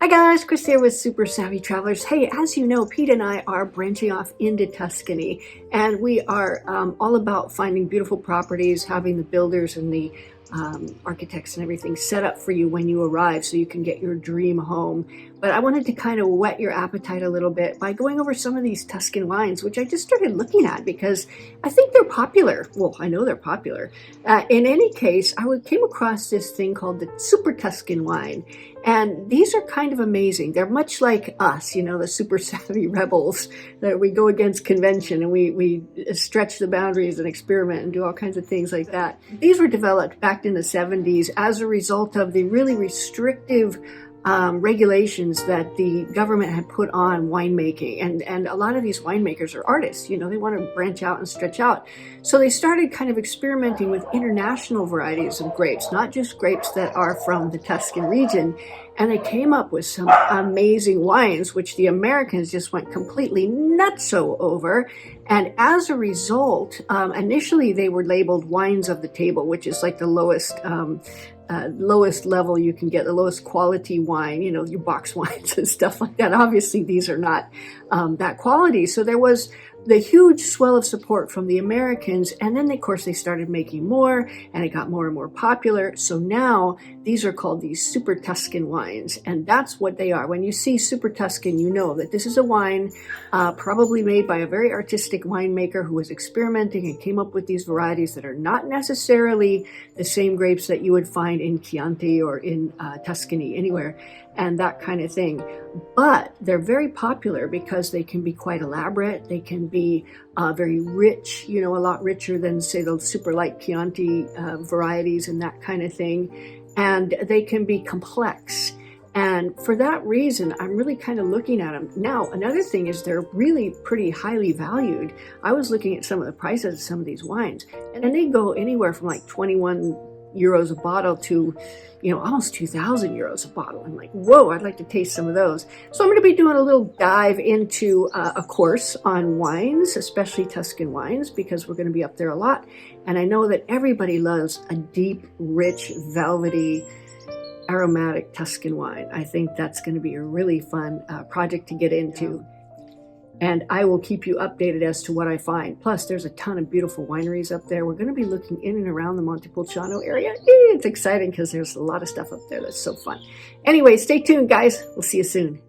Hi guys, Chris here with Super Savvy Travelers. Hey, as you know, Pete and I are branching off into Tuscany, and we are all about finding beautiful properties, having the builders and the architects and everything set up for you when you arrive so you can get your dream home. But I wanted to kind of whet your appetite a little bit by going over some of these Tuscan wines, which I just started looking at because I think they're popular. Well, I know they're popular. In any case, came across this thing called the Super Tuscan wine. And these are kind of amazing. They're much like us, you know, the super savvy rebels that we go against convention and we stretch the boundaries and experiment and do all kinds of things like that. These were developed back in the 70s as a result of the really restrictive regulations that the government had put on winemaking. And a lot of these winemakers are artists, you know, they want to branch out and stretch out. So they started kind of experimenting with international varieties of grapes, not just grapes that are from the Tuscan region. And they came up with some amazing wines, which the Americans just went completely nutso over. And as a result, initially they were labeled wines of the table, which is like the lowest level you can get, the lowest quality wine, you know, your box wines and stuff like that. Obviously, these are not that quality. So there was the huge swell of support from the Americans. And then, of course, they started making more and it got more and more popular. So now these are called these Super Tuscan wines. And that's what they are. When you see Super Tuscan, you know that this is a wine probably made by a very artistic winemaker who was experimenting and came up with these varieties that are not necessarily the same grapes that you would find in Chianti or in Tuscany, anywhere, and that kind of thing. But they're very popular because they can be quite elaborate. They can be very rich, you know, a lot richer than, say, the super light Chianti varieties and that kind of thing. And they can be complex. And for that reason, I'm really kind of looking at them. Now, another thing is they're really pretty highly valued. I was looking at some of the prices of some of these wines, and they go anywhere from like 21 euros a bottle to, you know, almost 2,000 euros a bottle. I'm like, whoa, I'd like to taste some of those. So I'm going to be doing a little dive into a course on wines, especially Tuscan wines, because we're going to be up there a lot. And I know that everybody loves a deep, rich, velvety, aromatic Tuscan wine. I think that's going to be a really fun project to get into. And I will keep you updated as to what I find. Plus, there's a ton of beautiful wineries up there. We're going to be looking in and around the Montepulciano area. It's exciting because there's a lot of stuff up there that's so fun. Anyway, stay tuned, guys. We'll see you soon.